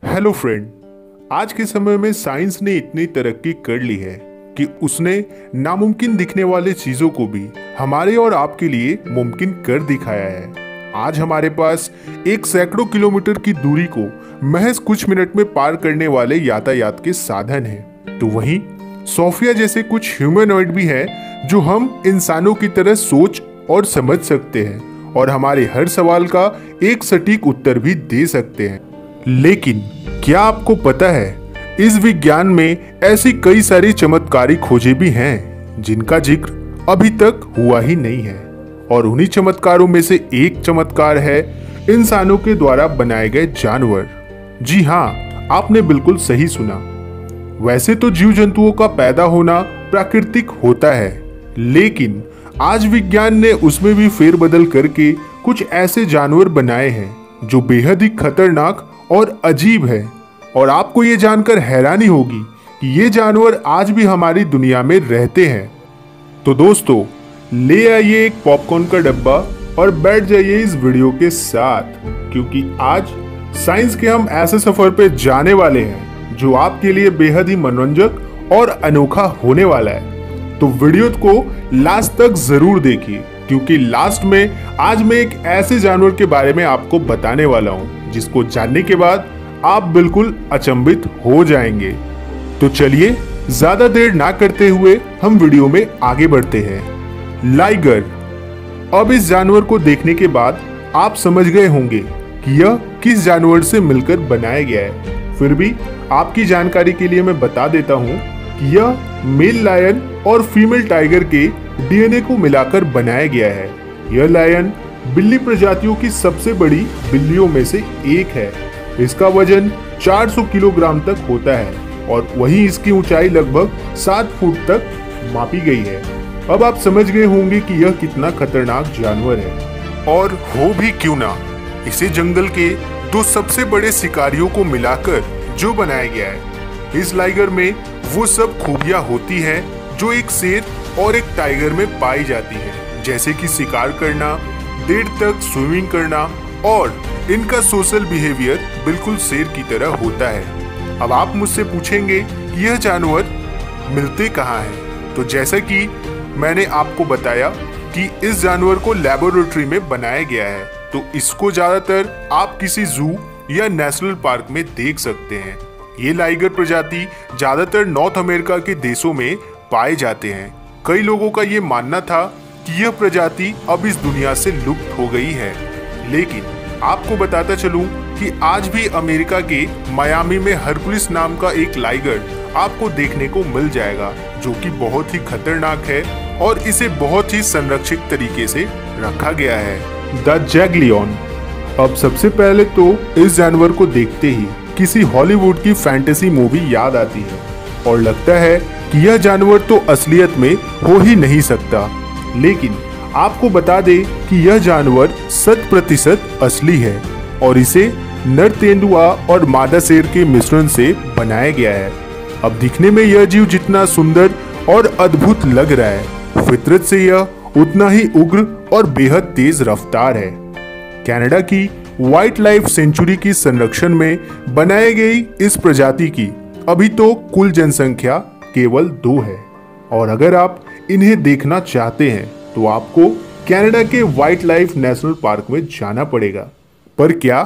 Hello friend. आज के समय में साइंस ने इतनी तरक्की कर ली है कि उसने नामुमकिन दिखने वाले चीजों को भी हमारे और आपके लिए मुमकिन कर दिखाया है। आज हमारे पास एक सैकड़ों किलोमीटर की दूरी को महज कुछ मिनट में पार करने वाले यातायात के साधन हैं। तो वहीं सोफिया जैसे कुछ ह्यूमनॉइड भी हैं जो हम इंसानों की तरह सोच और समझ सकते हैं और हमारे हर सवाल का एक सटीक उत्तर भी दे सकते हैं। लेकिन क्या आपको पता है इस विज्ञान में ऐसी कई सारी चमत्कारी खोजें भी हैं जिनका जिक्र अभी तक हुआ ही नहीं है। और उन्हीं चमत्कारों में से एक चमत्कार है इंसानों के द्वारा बनाए गए जानवर। जी हाँ, आपने बिल्कुल सही सुना। वैसे तो जीव जंतुओं का पैदा होना प्राकृतिक होता है, लेकिन आज विज्ञान ने उसमें भी फेरबदल करके कुछ ऐसे जानवर बनाए हैं जो बेहद ही खतरनाक और अजीब है। और आपको ये जानकर हैरानी होगी कि ये जानवर आज भी हमारी दुनिया में रहते हैं। तो दोस्तों, ले आइए एक पॉपकॉर्न का डब्बा और बैठ जाइए इस वीडियो के साथ, क्योंकि आज साइंस के हम ऐसे सफर पे जाने वाले हैं जो आपके लिए बेहद ही मनोरंजक और अनोखा होने वाला है। तो वीडियो को लास्ट तक जरूर देखिए, क्योंकि लास्ट में आज मैं एक ऐसे जानवर के बारे में आपको बताने वाला हूं जिसको जानने के बाद आप बिल्कुल अचंभित हो जाएंगे। तो चलिए ज्यादा देर ना करते हुए हम वीडियो में आगे बढ़ते हैं। लाइगर। अब इस जानवर को देखने के बाद आप समझ गए होंगे कि यह किस जानवर से मिलकर बनाया गया है। फिर भी आपकी जानकारी के लिए मैं बता देता हूं कि यह मेल लायन और फीमेल टाइगर के डीएनए को मिलाकर बनाया गया है। यह लायन बिल्ली प्रजातियों की सबसे बड़ी बिल्लियों में से एक है। इसका वजन 400 किलोग्राम तक होता है और वहीं इसकी ऊंचाई लगभग 7 फुट तक मापी गई है। अब आप समझ गए होंगे कि यह कितना खतरनाक जानवर है। और हो भी क्यों ना, इसे जंगल के दो सबसे बड़े शिकारियों को मिलाकर जो बनाया गया है। इस लाइगर में वो सब खूबियां होती हैं जो एक शेर और एक टाइगर में पाई जाती है, जैसे कि शिकार करना, देर तक स्विमिंग करना, और इनका सोशल बिहेवियर बिल्कुल शेर की तरह होता है। अब आप मुझसे पूछेंगे कि यह जानवर मिलते कहाँ हैं? तो जैसा कि मैंने आपको बताया कि इस जानवर को लेबोरेटरी में बनाया गया है, तो इसको ज्यादातर आप किसी जू या नेशनल पार्क में देख सकते हैं। ये लाइगर प्रजाति ज्यादातर नॉर्थ अमेरिका के देशों में पाए जाते हैं। कई लोगों का ये मानना था कि यह प्रजाति अब इस दुनिया से लुप्त हो गई है, लेकिन आपको बताता चलूं कि आज भी अमेरिका के मायामी में हरकुलिस नाम का एक लाइगर आपको देखने को मिल जाएगा, जो कि बहुत ही खतरनाक है और इसे बहुत ही संरक्षित तरीके से रखा गया है। द जैगलियन। अब सबसे पहले तो इस जानवर को देखते ही किसी हॉलीवुड की फैंटेसी मूवी याद आती है और लगता है कि यह जानवर तो असलियत में हो ही नहीं सकता। लेकिन आपको बता दें कि यह जानवर 100% असली है और इसे नर तेंदुआ और मादा शेर के मिश्रण से बनाया गया है। अब दिखने में यह जीव जितना सुंदर और अद्भुत लग रहा है, फितरत से यह उतना ही उग्र और बेहद तेज रफ्तार है। कनाडा की वाइल्ड लाइफ सेंचुरी की संरक्षण में बनाई गई इस प्रजाति की अभी तो कुल जनसंख्या केवल 2 है, और अगर आप इन्हें देखना चाहते हैं तो आपको कनाडा के वाइल्ड लाइफ नेशनल पार्क में जाना पड़ेगा। पर क्या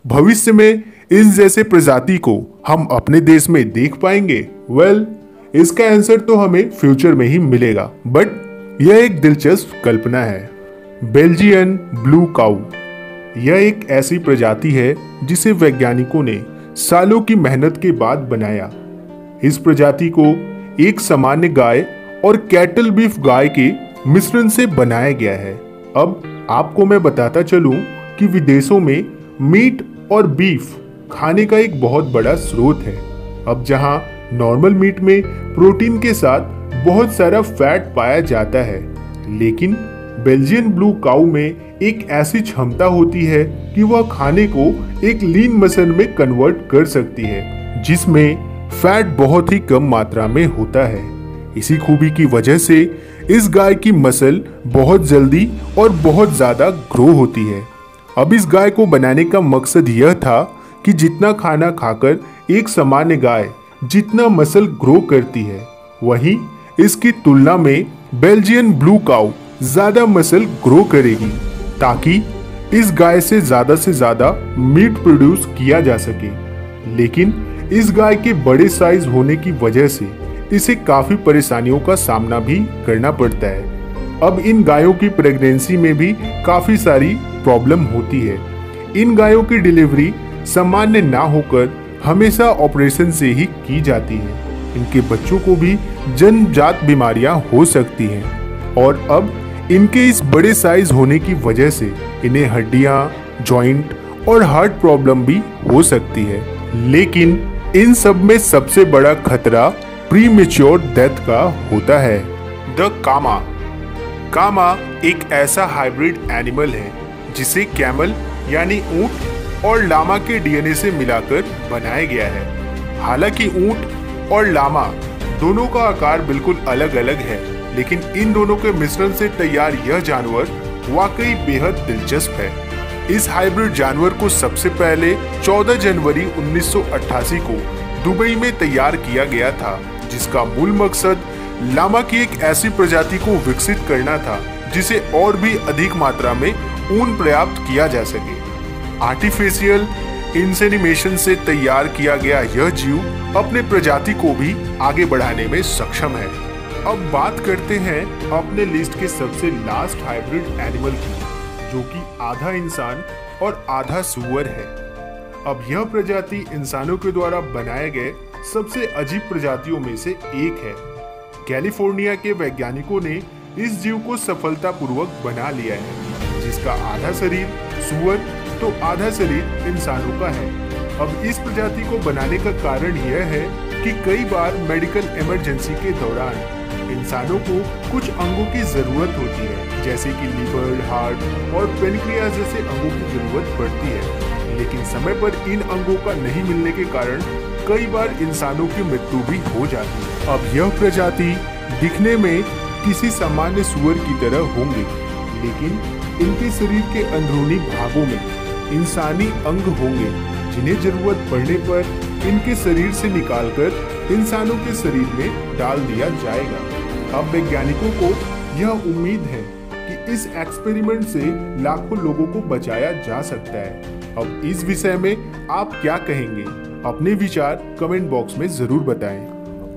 भविष्य में इस जैसे प्रजाति को हम अपने देश में देख पाएंगे? वेल, इसका आंसर तो हमें फ्यूचर में ही मिलेगा, बट यह एक दिलचस्प कल्पना है। बेल्जियन ब्लू काऊ। यह एक ऐसी प्रजाति है जिसे वैज्ञानिकों ने सालों की मेहनत के बाद बनाया। इस प्रजाति को एक सामान्य गाय और कैटल बीफ गाय के मिश्रण से बनाया गया है। अब आपको मैं बताता चलूं कि विदेशों में मीट और बीफ खाने का एक बहुत बड़ा स्रोत है। अब जहां नॉर्मल मीट में प्रोटीन के साथ बहुत सारा फैट पाया जाता है, लेकिन बेल्जियन ब्लू काऊ में एक ऐसी क्षमता होती है कि वह खाने को एक लीन मसल में कन्वर्ट कर सकती है, जिसमें फैट बहुत ही कम मात्रा में होता है। इसी खूबी की वजह से इस गाय की मसल बहुत जल्दी और बहुत ज्यादा ग्रो होती है। अब इस गाय को बनाने का मकसद यह था कि जितना खाना खाकर एक सामान्य गाय जितना मसल ग्रो करती है, वहीं इसकी तुलना में बेल्जियन ब्लू काऊ ज्यादा मसल ग्रो करेगी, ताकि इस गाय से ज्यादा मीट प्रोड्यूस किया जा सके। लेकिन इस गाय के बड़े साइज होने की वजह से इसे काफी परेशानियों का सामना भी करना पड़ता है। अब इन गायों की प्रेगनेंसी में भी काफी सारी प्रॉब्लम होती है। इन गायों की डिलीवरी सामान्य ना होकर हमेशा ऑपरेशन से ही की जाती है। इनके बच्चों को भी जन्मजात बीमारियां हो सकती हैं और अब इनके इस बड़े साइज होने की वजह से इन्हें हड्डियां, जॉइंट और हार्ट प्रॉब्लम भी हो सकती है। लेकिन इन सब में सबसे बड़ा खतरा प्रीमेच्योर डेथ का होता है। द कामा। कामा एक ऐसा हाइब्रिड एनिमल है जिसे कैमल यानी ऊंट और लामा के डीएनए से मिलाकर बनाया गया है। हालांकि ऊंट और लामा दोनों का आकार बिल्कुल अलग अलग है, लेकिन इन दोनों के मिश्रण से तैयार यह जानवर वाकई बेहद दिलचस्प है। इस हाइब्रिड जानवर को सबसे पहले 14 जनवरी 1988 को दुबई में तैयार किया गया था, जिसका मूल मकसद लामा की एक ऐसी प्रजाति को विकसित करना था जिसे और भी अधिक मात्रा में ऊन प्राप्त किया जा सके। आर्टिफिशियल इंसेमिनेशन से तैयार किया गया यह जीव अपने प्रजाति को भी आगे बढ़ाने में सक्षम है। अब बात करते हैं अपने लिस्ट के सबसे लास्ट हाइब्रिड एनिमल की, जो कि आधा इंसान और आधा सूअर है। अब यह प्रजाति इंसानों के द्वारा बनाए गए सबसे अजीब प्रजातियों में से एक है। कैलिफोर्निया के वैज्ञानिकों ने इस जीव को सफलतापूर्वक बना लिया है, जिसका आधा शरीर सूअर तो आधा शरीर इंसानों का है। अब इस प्रजाति को बनाने का कारण यह है कि कई बार मेडिकल इमरजेंसी के दौरान इंसानों को कुछ अंगों की जरूरत होती है, जैसे कि लिवर, हार्ट और पेनक्रियाज जैसे अंगों की जरूरत पड़ती है। लेकिन समय पर इन अंगों का नहीं मिलने के कारण कई बार इंसानों की मृत्यु भी हो जाती है। अब यह प्रजाति दिखने में किसी सामान्य सूअर की तरह होंगे, लेकिन इनके शरीर के अंदरूनी भागों में इंसानी अंग होंगे, जिन्हें जरूरत पड़ने पर इनके शरीर से निकालकर इंसानों के शरीर में डाल दिया जाएगा। अब वैज्ञानिकों को यह उम्मीद है कि इस एक्सपेरिमेंट से लाखों लोगों को बचाया जा सकता है। अब इस विषय में आप क्या कहेंगे? अपने विचार कमेंट बॉक्स में जरूर बताएं।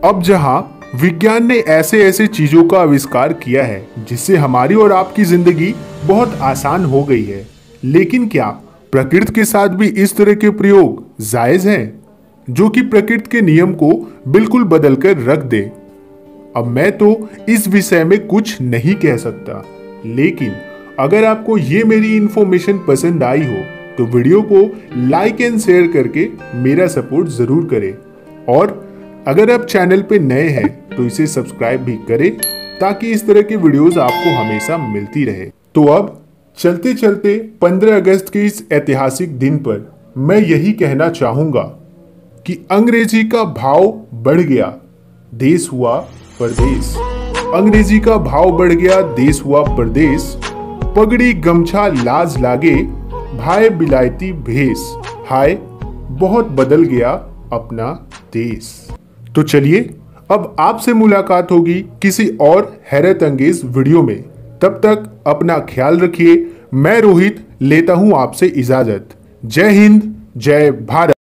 अब जहां विज्ञान ने ऐसे ऐसे चीजों का आविष्कार किया है जिससे हमारी और आपकी जिंदगी बहुत आसान हो गई है, लेकिन क्या प्रकृति के साथ भी इस तरह के प्रयोग जायज हैं, जो कि प्रकृति के नियम को बिल्कुल बदल कर रख दे? अब मैं तो इस विषय में कुछ नहीं कह सकता, लेकिन अगर आपको ये मेरी इंफॉर्मेशन पसंद आई हो तो वीडियो को लाइक एंड शेयर करके मेरा सपोर्ट जरूर करें। और अगर आप चैनल पे नए हैं तो इसे सब्सक्राइब भी करें, ताकि इस तरह के वीडियोस आपको हमेशा मिलती रहे। तो अब चलते चलते 15 अगस्त के इस ऐतिहासिक दिन पर मैं यही कहना चाहूंगा कि अंग्रेजी का भाव बढ़ गया, देश हुआ परदेश। अंग्रेजी का भाव बढ़ गया, देश हुआ परदेश। पगड़ी गमछा लाज लागे, भाई बिलायती भेष। हाय बहुत बदल गया अपना देश। तो चलिए अब आपसे मुलाकात होगी किसी और हैरत अंगेज वीडियो में। तब तक अपना ख्याल रखिए। मैं रोहित लेता हूं आपसे इजाजत। जय हिंद, जय भारत।